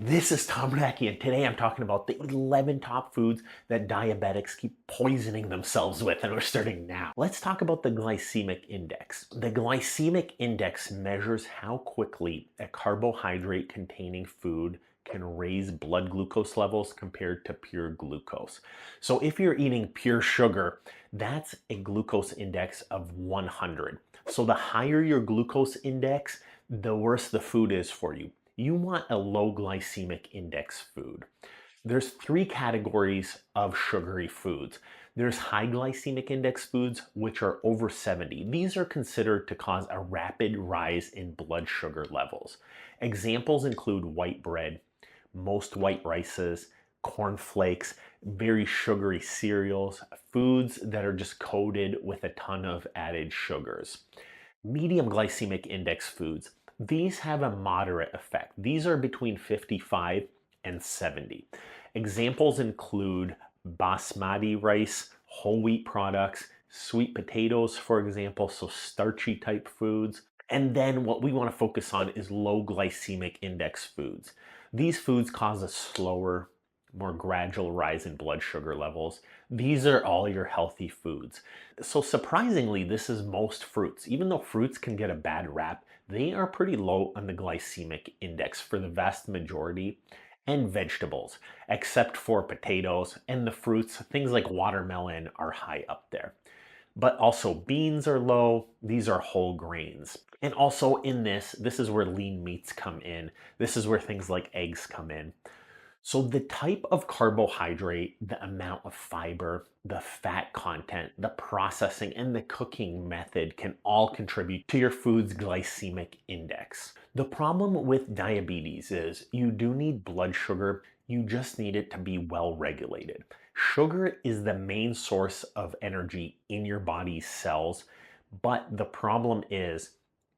This is Biernacki, and today I'm talking about the 11 top foods that diabetics keep poisoning themselves with, and we're starting now. Let's talk about the glycemic index. The glycemic index measures how quickly a carbohydrate-containing food can raise blood glucose levels compared to pure glucose. So if you're eating pure sugar, that's a glucose index of 100. So the higher your glucose index, the worse the food is for you. You want a low glycemic index food. There's three categories of sugary foods. There's high glycemic index foods, which are over 70. These are considered to cause a rapid rise in blood sugar levels. Examples include white bread, most white rices, corn flakes, very sugary cereals, foods that are just coated with a ton of added sugars. Medium glycemic index foods, these have a moderate effect. These are between 55 and 70. Examples include basmati rice, whole wheat products, sweet potatoes, for example, so starchy type foods. And then what we want to focus on is low glycemic index foods. These foods cause a slower, more gradual rise in blood sugar levels. These are all your healthy foods. So surprisingly, this is most fruits. Even though fruits can get a bad rap, they are pretty low on the glycemic index for the vast majority, and vegetables, except for potatoes and the fruits. Things like watermelon are high up there. But also beans are low. These are whole grains. And also in this is where lean meats come in. This is where things like eggs come in. So the type of carbohydrate, the amount of fiber, the fat content, the processing, and the cooking method can all contribute to your food's glycemic index. The problem with diabetes is you do need blood sugar, you just need it to be well regulated. Sugar is the main source of energy in your body's cells, but the problem is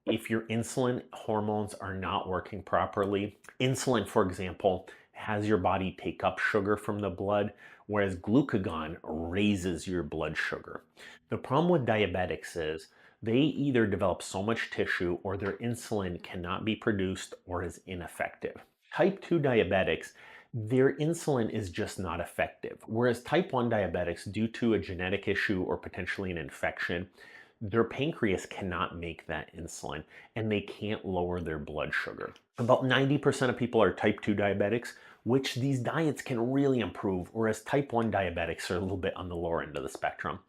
if your insulin hormones are not working properly, insulin, for example, has your body take up sugar from the blood, whereas glucagon raises your blood sugar. The problem with diabetics is they either develop so much tissue or their insulin cannot be produced or is ineffective. Type 2 diabetics, their insulin is just not effective, whereas type 1 diabetics, due to a genetic issue or potentially an infection, their pancreas cannot make that insulin and they can't lower their blood sugar. About 90% of people are type 2 diabetics, which these diets can really improve, whereas type 1 diabetics are a little bit on the lower end of the spectrum.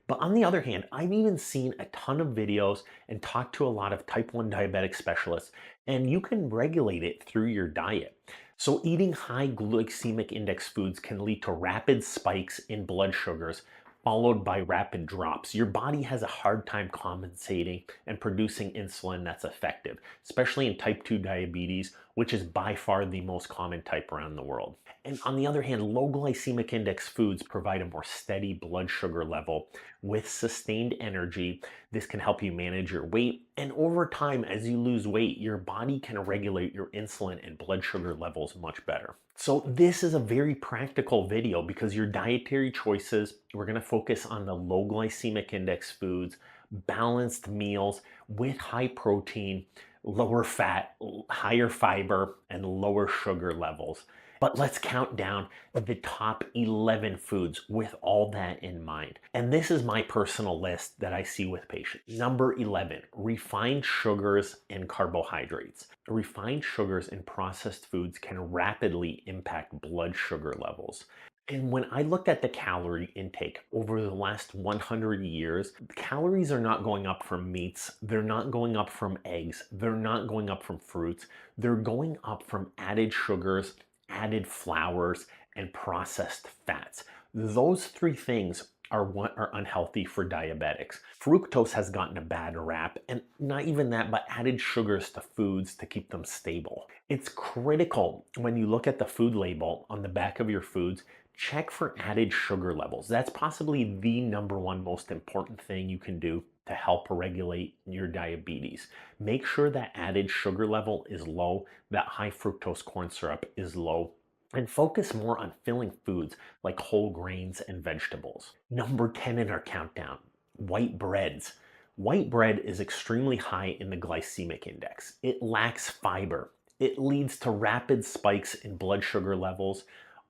But on the other hand, I've even seen a ton of videos and talked to a lot of type 1 diabetic specialists, and you can regulate it through your diet. So eating high glycemic index foods can lead to rapid spikes in blood sugars, followed by rapid drops. Your body has a hard time compensating and producing insulin that's effective, especially in type 2 diabetes, which is by far the most common type around the world. And on the other hand, low glycemic index foods provide a more steady blood sugar level with sustained energy. This can help you manage your weight. And over time, as you lose weight, your body can regulate your insulin and blood sugar levels much better. So this is a very practical video because your dietary choices, we're going to focus on the low glycemic index foods, balanced meals with high protein, lower fat, higher fiber, and lower sugar levels. But let's count down the top 11 foods with all that in mind. And this is my personal list that I see with patients. Number 11, refined sugars and carbohydrates. Refined sugars in processed foods can rapidly impact blood sugar levels. And when I looked at the calorie intake over the last 100 years, calories are not going up from meats, they're not going up from eggs, they're not going up from fruits, they're going up from added sugars, added flours, and processed fats. Those three things are what are unhealthy for diabetics. Fructose has gotten a bad rap, and not even that, but added sugars to foods to keep them stable. It's critical when you look at the food label on the back of your foods, check for added sugar levels. That's possibly the number one most important thing you can do to help regulate your diabetes. Make sure that added sugar level is low, that high fructose corn syrup is low, and focus more on filling foods like whole grains and vegetables. Number 10 in our countdown, white breads. White bread is extremely high in the glycemic index. It lacks fiber. It leads to rapid spikes in blood sugar levels.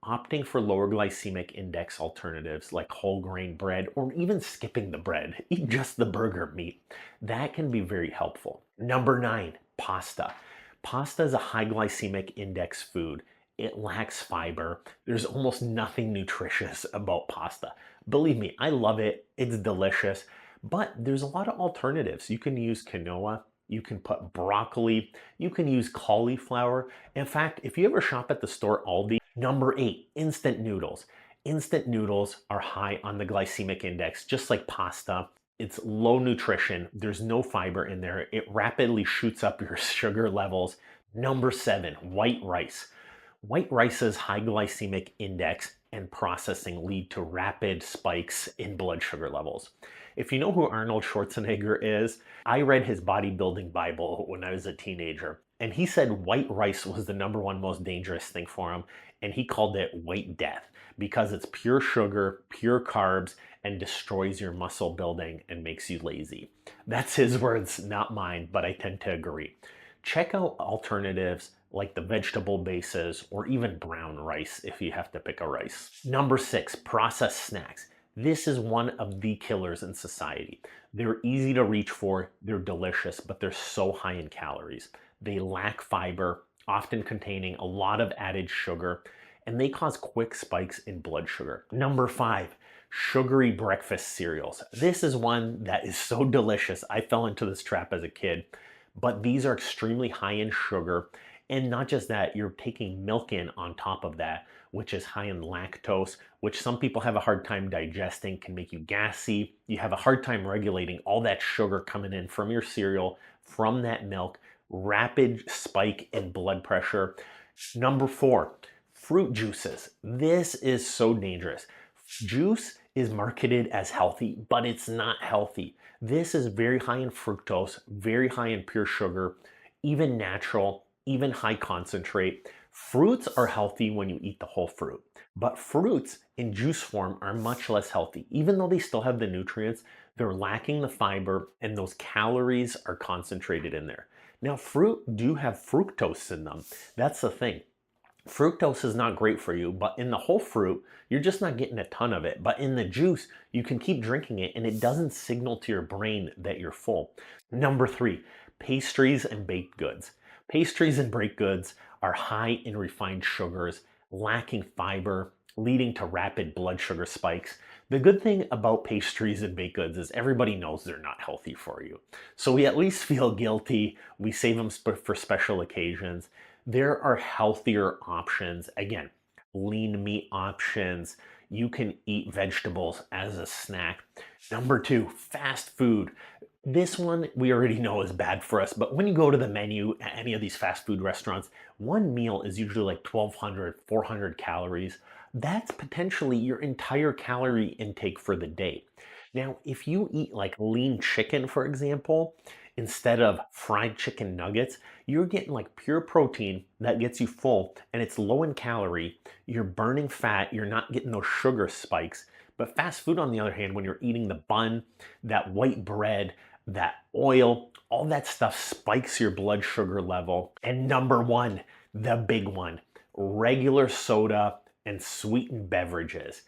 Opting for lower glycemic index alternatives like whole grain bread or even skipping the bread, eat just the burger meat, that can be very helpful. Number 9, pasta. Pasta is a high glycemic index food. It lacks fiber. There's almost nothing nutritious about pasta. Believe me, I love it. It's delicious, but there's a lot of alternatives. You can use quinoa. You can put broccoli. You can use cauliflower. In fact, if you ever shop at the store Aldi, number 8, instant noodles. Instant noodles are high on the glycemic index, just like pasta. It's low nutrition. There's no fiber in there. It rapidly shoots up your sugar levels. Number 7, white rice. White rice's high glycemic index and processing lead to rapid spikes in blood sugar levels. If you know who Arnold Schwarzenegger is, I read his bodybuilding Bible when I was a teenager, and he said white rice was the #1 most dangerous thing for him, and he called it white death because it's pure sugar, pure carbs, and destroys your muscle building and makes you lazy. That's his words, not mine, but I tend to agree. Check out alternatives like the vegetable bases or even brown rice if you have to pick a rice. Number 6, processed snacks. This is one of the killers in society. They're easy to reach for, they're delicious, but they're so high in calories. They lack fiber, often containing a lot of added sugar, and they cause quick spikes in blood sugar. Number 5, sugary breakfast cereals. This is one that is so delicious. I fell into this trap as a kid, but these are extremely high in sugar. And not just that, you're taking milk in on top of that, which is high in lactose, which some people have a hard time digesting, can make you gassy. You have a hard time regulating all that sugar coming in from your cereal, from that milk, rapid spike in blood pressure. Number 4, fruit juices. This is so dangerous. Juice is marketed as healthy, but it's not healthy. This is very high in fructose, very high in pure sugar, even natural, even high concentrate. Fruits are healthy when you eat the whole fruit, but fruits in juice form are much less healthy. Even though they still have the nutrients, they're lacking the fiber and those calories are concentrated in there. Now, fruit do have fructose in them. That's the thing. Fructose is not great for you, but in the whole fruit, you're just not getting a ton of it. But in the juice, you can keep drinking it and it doesn't signal to your brain that you're full. Number 3, pastries and baked goods. Pastries and baked goods are high in refined sugars, lacking fiber, leading to rapid blood sugar spikes. The good thing about pastries and baked goods is everybody knows they're not healthy for you. So we at least feel guilty. We save them for special occasions. There are healthier options. Again, lean meat options. You can eat vegetables as a snack. Number 2, fast food. This one we already know is bad for us, but when you go to the menu at any of these fast food restaurants, one meal is usually like 1,200, 400 calories. That's potentially your entire calorie intake for the day. Now, if you eat like lean chicken, for example, instead of fried chicken nuggets, you're getting like pure protein that gets you full and it's low in calorie. You're burning fat, you're not getting those sugar spikes. But fast food, on the other hand, when you're eating the bun, that white bread, that oil, all that stuff spikes your blood sugar level. And number 1, the big one, regular soda and sweetened beverages.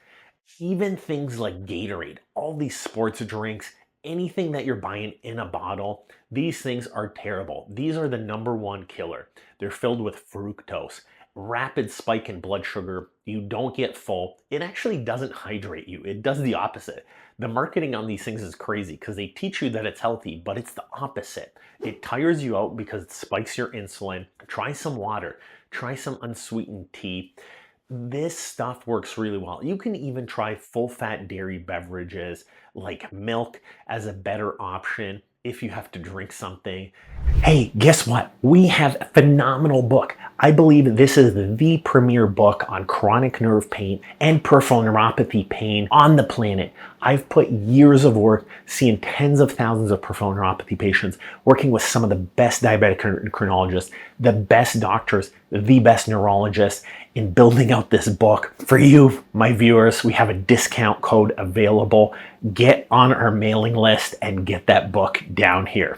Even things like Gatorade, all these sports drinks, anything that you're buying in a bottle, these things are terrible. These are the #1 killer. They're filled with fructose. Rapid spike in blood sugar. You don't get full. It actually doesn't hydrate you. It does the opposite. The marketing on these things is crazy because they teach you that it's healthy, but it's the opposite. It tires you out because it spikes your insulin. Try some water. Try some unsweetened tea. This stuff works really well. You can even try full-fat dairy beverages like milk as a better option if you have to drink something. Hey, guess what? We have a phenomenal book. I believe this is the premier book on chronic nerve pain and peripheral neuropathy pain on the planet. I've put years of work seeing tens of thousands of peripheral neuropathy patients, working with some of the best diabetic endocrinologists, the best doctors, the best neurologists, in building out this book. For you, my viewers, we have a discount code available. Get on our mailing list and get that book down here.